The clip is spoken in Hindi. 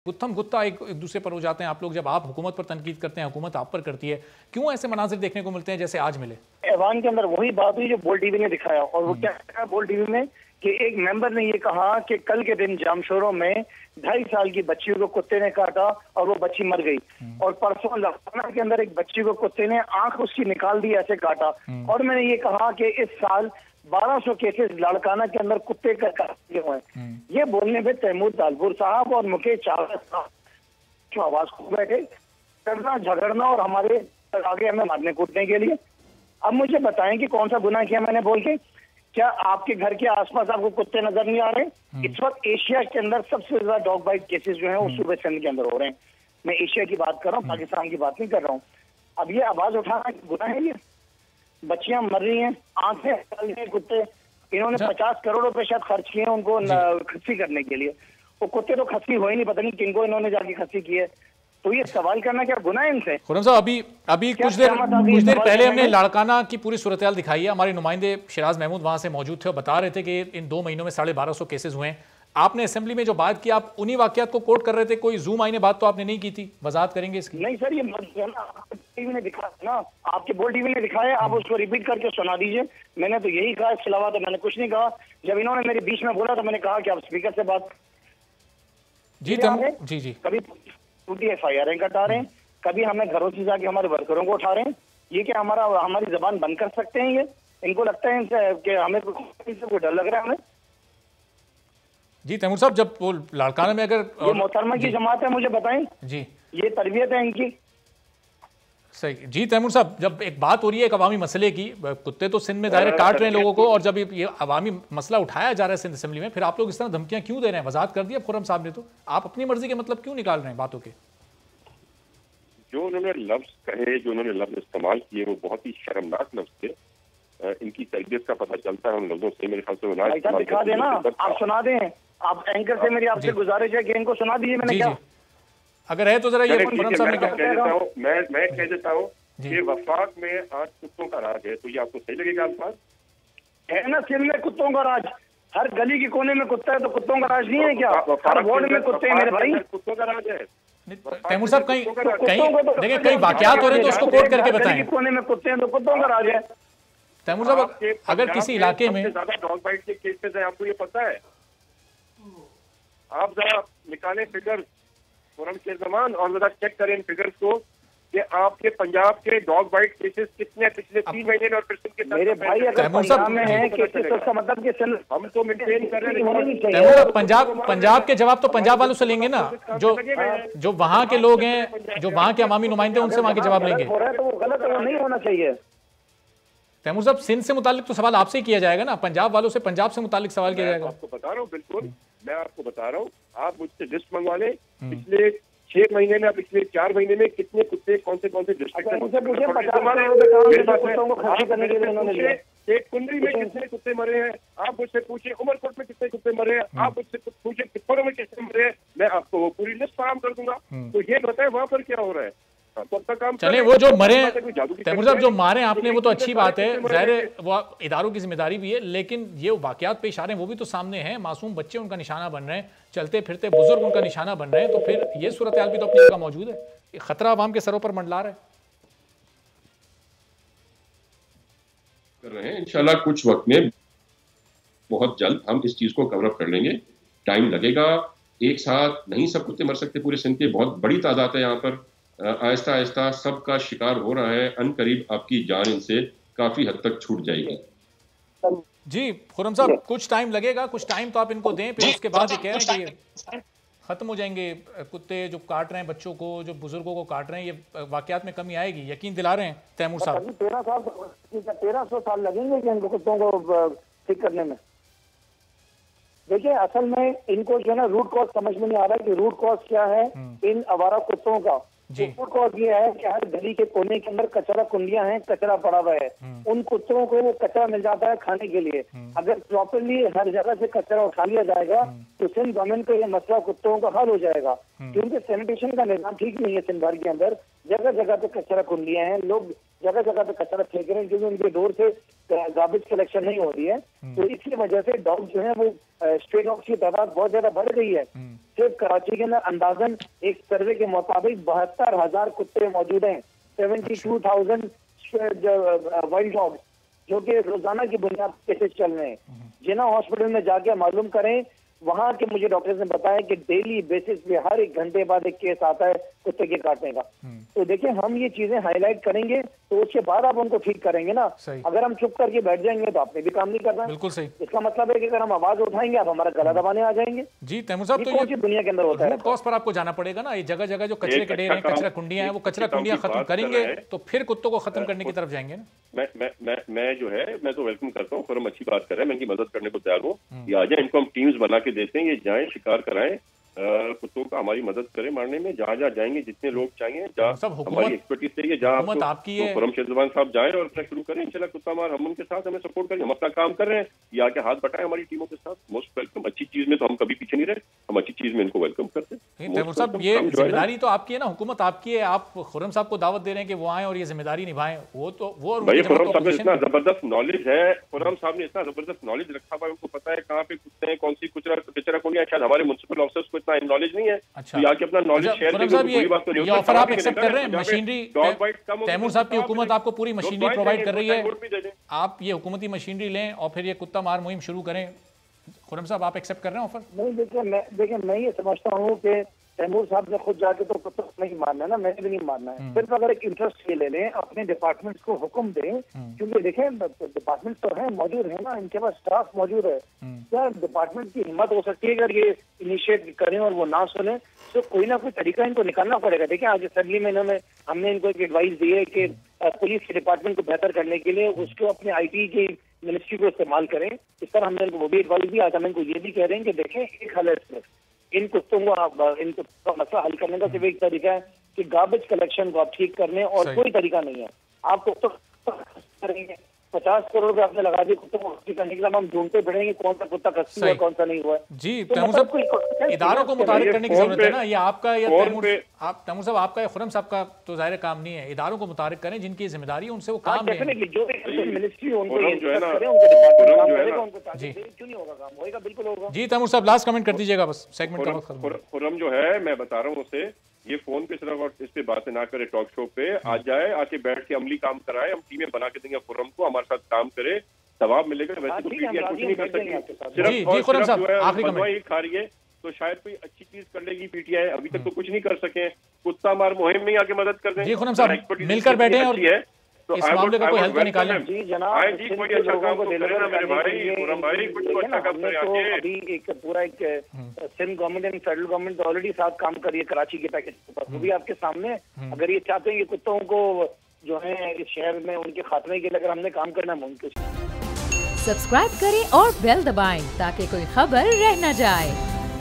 गुत्थम गुत्ता एक दूसरे पर हो जाते हैं आप लोग, जब आप हुकूमत पर तनकीद करते हैं, हुकूमत आप पर करती है। क्यों ऐसे मनाजिर देखने को मिलते हैं जैसे आज मिले? ऐवान के अंदर वही बात हुई जो बोल टीवी ने दिखाया, और वो क्या कहा बोल टीवी में कि एक मेंबर ने ये कहा कि कल के दिन जामशोरों में 2.5 साल की बच्ची को कुत्ते ने काटा और वो बच्ची मर गई, और परसों लखनऊ के अंदर एक बच्ची को कुत्ते ने आंख उसकी निकाल दी, ऐसे काटा। और मैंने ये कहा कि इस साल 1200 केसेस लाड़काना के अंदर कुत्ते का काटे हुए हैं। ये बोलने पे तैमूर तालपुर साहब और मुकेश चावला साहब जो आवाज खो बैठे, करना झगड़ना और हमारे आगे हमें मारने कूटने के लिए। अब मुझे बताएं कि कौन सा गुनाह किया मैंने बोल के? क्या आपके घर के आसपास आपको कुत्ते नजर नहीं आ रहे? इस वक्त एशिया के अंदर सबसे ज्यादा डॉग बाइट केसेस जो हैं वो सूबे सिंध के अंदर हो रहे हैं। मैं एशिया की बात कर रहा हूँ, पाकिस्तान की बात नहीं कर रहा हूँ। अब ये आवाज उठाना गुनाह है? ये बच्चियां मर रही हैं, आंखें निकाल रही हैं कुत्ते। इन्होंने 50 करोड़ रुपए शायद खर्च किए हैं उनको खस्सी करने के लिए। वो कुत्ते तो खस्सी हो ही नहीं, पता नहीं किनको इन्होंने जाके खस्सी की है। तो ये सवाल करना क्या गुनाह है इनसे? खुर्रम साहब, अभी कुछ देर पहले हमने लाड़काना की पूरी सूरत-ए-हाल दिखाई है। हमारे नुमाइंदे शिराज महमूद वहां से मौजूद थे और बता रहे थे कि इन 2 महीनों में 1250 केसेस हुए हैं। आपने असेंबली में जो बात की, आप उन्हीं वाकयात को कोट कर रहे थे, कोई जूम आईने बात तो आपने नहीं की थी। वजाहत करेंगे इसकी? नहीं सर, ये टीवी ने दिखाया ना, आपके बोल टीवी ने दिखाया, आप उसको रिपीट करके सुना दीजिए। मैंने तो यही कहा, इसके अलावा तो मैंने कुछ नहीं कहा। जब इन्होंने मेरे बीच में बोला तो मैंने कहा कि आप स्पीकर से बात जी जी कभी टूटी FIR कटा रहे हैं, कभी हमें घरों से जाके हमारे वर्करों को उठा रहे हैं। ये क्या हमारी जबान बंद कर सकते हैं? ये इनको लगता है कि हमें कोई डर लग रहा है हमें? जी तैमूर साहब, जब वो लाड़काना में अगर ये मोहतरमा की जमात है, मुझे बताएं जी ये तरबियत है इनकी? सही जी तैमूर साहब, जब एक बात हो रही है एक अवामी मसले की, कुत्ते तो सिंध में दायरे काट रहे हैं लोगों को, और जब ये अवामी मसला उठाया जा रहा है सिंध असेंबली में, फिर आप लोग इस तरह धमकियां क्यों दे रहे हैं? वजाहत कर दिया खुर्रम साहब ने, तो आप अपनी मर्जी के मतलब क्यों निकाल रहे हैं बातों के? जो उन्होंने लफ्ज कहे, जो उन्होंने लफ्ज इस्तेमाल किए, वो बहुत ही शर्मनाक लफ्ज थे। इनकी तरबियत का पता चलता है उन लफ्जों से। मेरे ख्याल से दिखा देना, आप सुना दें। आप एंकर से मेरी आपसे गुजारिश है कि इनको सुना दीजिए। मैंने क्या अगर है तो जरा ये मैं कह देता हूँ कि वफाक में आज कुत्तों का राज है, तो ये आपको सही लगेगा? अल्फाज है ना, सिंध में कुत्तों का राज, हर गली के कोने में कुत्ता है, तो कुत्तों का राज नहीं है क्या? हर वार्ड में कुत्ते हैं मेरे भाई। कुत्तों का राज है तैमूर साहब। कहीं देखिए कई वाकयात हो रहे हैं तो उसको कोट करके बताएं। कोने में कुत्ते हैं तो कुत्तों का राज है। तैमूर साहब, अगर किसी इलाके में ज्यादा डॉग बाइट के केसेस हैं, आपको ये पता है? आप जरा निकालें फिगर खुर्रम शेख जमान और जरा चेक करें इन फिगर्स को कि आपके पंजाब के डॉग बाइट केसेस कितने पिछले 3 महीने में और फिर के साथ। मेरे भाई अगर पंजाब में है केसेस तो इसका मतलब कि हम तो मेंटेन कर रहे हैं। पंजाब के जवाब तो पंजाब वालों से लेंगे ना, जो वहाँ के लोग हैं, जो वहाँ के अवामी नुमाइंदे, उनसे वहाँ के जवाब लेंगे। तो वो गलत नहीं होना चाहिए। तैमूर साहब, सिंध से मुतालिक तो सवाल आपसे ही किया जाएगा ना, पंजाब वालों से पंजाब से मुतालिक सवाल किया जाएगा। आपको बता रहा हूँ, बिल्कुल मैं आपको बता रहा हूँ। आप मुझसे लिस्ट मंगवा लें, पिछले 6 महीने में, पिछले 4 महीने में कितने कुत्ते कौन से डिस्ट्रिक्ट में, एक कुंडली में कितने कुत्ते मरे हैं, आप मुझसे पूछिए उमरकोट में कितने कुत्ते मरे हैं, आप मुझसे पूछिए कितनों में कितने मरे हैं, मैं आपको वो पूरी लिस्ट फराहम कर दूंगा। तो ये बताए वहां पर क्या हो रहा है। चले वो जो मरे तैमूर साहब, जो मारे आपने, वो तो अच्छी बात है, ज़ाहिर है वो इदारों की जिम्मेदारी भी है, लेकिन ये वाकयात पेश आ रहे हैं वो भी तो सामने हैं। मासूम बच्चे उनका निशाना बन रहे हैं, चलते फिरते बुजुर्ग उनका निशाना बन रहे हैं, तो फिर ये सूरत हाल भी तो अपनी जगह मौजूद है। खतरा आवाम के सरों पर मंडला रहा है। कर रहे हैं इंशाल्लाह कुछ वक्त में, बहुत जल्द हम इस चीज को कवर अप कर लेंगे। टाइम लगेगा, एक साथ नहीं सब कुत्ते मर सकते पूरे सिंध के, बहुत बड़ी तादाद है यहाँ पर। आहिस्ता आहिस्ता सबका शिकार हो रहा है। अनकरीब आपकी जान इनसे काफी हद तक छूट जाएगी। जी खुर्रम साहब, कुछ टाइम लगेगा, कुछ टाइम तो आप इनको दें, फिर उसके बाद ये कह रहे हैं कि खत्म हो जाएंगे कुत्ते जो काट रहे हैं बच्चों को, जो बुजुर्गों को काट रहे हैं, ये वाकयात में कमी आएगी, यकीन दिला रहे हैं तैमूर साहब? 1300 साल लगेंगे कि इनको कुत्तों को ठीक करने में। देखिए असल में इनको जो है ना रूट कॉज समझ में नहीं आ रहा है कि रूट कॉज क्या है इन आवारा कुत्तों का। रूट कॉज ये है कि हर गली के कोने के अंदर कचरा कुंडियां हैं, कचरा पड़ा हुआ है, उन कुत्तों को वो कचरा मिल जाता है खाने के लिए। अगर प्रॉपरली हर जगह से कचरा उठा लिया जाएगा तो सिंध गवर्नमेंट का ये मसला कुत्तों का हल हो जाएगा, क्योंकि सैनिटेशन का निजाम ठीक नहीं है सिंध भर के अंदर। जगह जगह पे कचरा कुंडियां हैं, लोग जगह जगह पे कचरा फेंक रहे हैं क्योंकि उनके डोर से गार्बेज कलेक्शन नहीं हो रही है। तो इसकी वजह से डॉग जो है वो स्ट्रे डॉग्स की तादाद बहुत ज्यादा बढ़ गई है। सिर्फ कराची के अंदर अंदाजन एक सर्वे के मुताबिक 72,000 कुत्ते मौजूद हैं, 72,000 वाइल्ड डॉग्स, जो कि रोजाना की बुनियाद पे चल रहे हैं। जिना हॉस्पिटल में जाके मालूम करें, वहां के मुझे डॉक्टर्स ने बताया कि डेली बेसिस पे हर 1 घंटे बाद एक केस आता है कुत्ते के काटने का। तो देखिए, हम ये चीजें हाईलाइट करेंगे तो उसके बाद आप उनको ठीक करेंगे ना। अगर हम चुप करके बैठ जाएंगे तो आपने भी काम नहीं करना। बिल्कुल सही। इसका मतलब है कि अगर हम आवाज उठाएंगे आप हमारा गला दबाने आ जाएंगे। जी तैमूर साहब, तो ये दुनिया के अंदर होता है, रूट कॉज पर आपको जाना पड़ेगा ना। ये जगह जगह जो कचरे के ढेर हैं, कचरा कुंडियां हैं, वो कचरा कुंडियां खत्म करेंगे तो फिर कुत्तों को खत्म करने की तरफ जाएंगे ना। मैं जो है मैं तो वेलकम करता हूँ, फॉरम अच्छी बात कर रहे हैं, मैं इनकी मदद करने को तैयार हूँ। ये आ जाए, इनको हम टीम्स बना के देते हैं, ये जाएं शिकार कराएं, कुत्तों का हमारी मदद करें मारने में। जहाँ जहाँ जाएंगे, जितने लोग चाहिए, जहाँ हमारी एक्सपर्टीज चाहिए, जहाँ फॉरम शेरजबान साहब जाए और अपना शुरू करें। इंशाल्लाह कुत्ता मार हम उनके साथ, हमें सपोर्ट करें, हम अपना काम कर रहे हैं, ये आके हाथ बटाएं हमारी टीमों के साथ। Most welcome. अच्छी चीज में तो हम कभी पीछे नहीं रहे, हम अच्छी चीज में इनको वेलकम करते हैं। तैमूर साहब, ये जिम्मेदारी तो आपकी है ना, हुकूमत आपकी है। आप खुर्रम साहब को दावत दे रहे हैं कि वो आए और ये जिम्मेदारी निभाएं। वो भाई खुर्रम साहब ने इतना जबरदस्त नॉलेज है, खुर्रम साहब ने इतना जबरदस्त नॉलेज रखा हुआ है, उनको पता है कहाँ पे कुत्ते हैं, कौन सी कचरा कुंडियां। शायद हमारे म्युनिसिपल ऑफिसर्स को इतना नॉलेज नहीं है। अच्छा, तो आके अपना नॉलेज शेयर करें। ये ऑफर आप एक्सेप्ट कर रहे हैं? मशीनरी, तैमूर साहब की हुकूमत आपको पूरी मशीनरी प्रोवाइड कर रही है, आप ये हुकूमती मशीनरी लें और फिर ये कुत्ता मार मुहिम शुरू करें। खुर्रम साहब, आप एक्सेप्ट कर रहे हैं ऑफर? नहीं, देखिए मैं ये समझता हूँ कि तैमूर साहब ने खुद जाके तो कुत्ता नहीं मारना है ना, मैंने भी नहीं मारना है। सिर्फ अगर एक इंटरेस्ट ये ले लें, अपने डिपार्टमेंट्स को हुक्म दें, क्योंकि देखें डिपार्टमेंट तो है, मौजूद है ना, इनके पास स्टाफ मौजूद है। क्या डिपार्टमेंट की हिम्मत हो सकती है अगर ये इनिशिएट करें और वो ना सुने तो कोई ना कोई तरीका इनको निकालना पड़ेगा। देखिए, आज असेंबली में हमने इनको एक एडवाइस दी है कि पुलिस के डिपार्टमेंट को बेहतर करने के लिए उसको अपने IT की मिनिस्ट्री को इस्तेमाल करें। इस तरह हमने इनको वो भी एडवाइस दी। आज हम इनको ये भी कह रहे हैं कि देखें, एक हल है सिर्फ इन कुत्तों को, इन कुत्तों का मसला हल करने का सिर्फ एक तरीका है कि गार्बेज कलेक्शन को आप ठीक कर लें, और कोई तरीका नहीं है। आप कुत्तों करेंगे 50 करोड़ रुपए आपने लगा दिए कुत्तों को ठीक करने के लिए, हम ढूंढते फिरेंगे कौन सा कुत्ता खस्सी हुआ, कौन सा नहीं हुआ। जी तैमूर साहब, इदारों को मुतारिक करने की जरूरत है ना। ये आपका या तैमूर साहब आपका या खुर्रम साहब का तो जाहिर काम नहीं है। इदारों को मुतारिक करें, जिनकी जिम्मेदारी है उनसे वो काम लें। जो मिनिस्ट्री बिल्कुल होगा। जी तैमूर साहब, लास्ट कमेंट कर दीजिएगा, बस सेगमेंट का वक्त खत्म। खुर्रम जो है, मैं बता रहा हूँ उसे, ये फोन पे सिर्फ और इस पे बातें ना करे, टॉक शो पे आ जाए, आके बैठ के अमली काम कराए, हम टीमें बना के देंगे खुर्रम को, हमारे साथ काम करे, सवाब मिलेगा। वैसे तो पीटीआई कुछ नहीं कर सकती, सिर्फ खा रही है, तो शायद कोई अच्छी चीज कर लेगी पीटीआई। अभी तक तो कुछ नहीं कर सके। कुत्ता मार मुहिम में आके मदद कर दें। जी खुर्रम साहब, मिलकर बैठे और इस मामले का कोई हल तो निकालें। जी जनाब, अभी एक पूरा एक Sindh government and federal government already साथ काम कर रही है कराची के पैकेज के ऊपर, वो भी आपके सामने। अगर ये चाहते हैं कि कुत्तों को जो है इस शहर में उनके खात्मे के लिए अगर हमने काम करना मुमकिन। सब्सक्राइब करें और बेल दबाएं ताकि कोई खबर रह न जाए।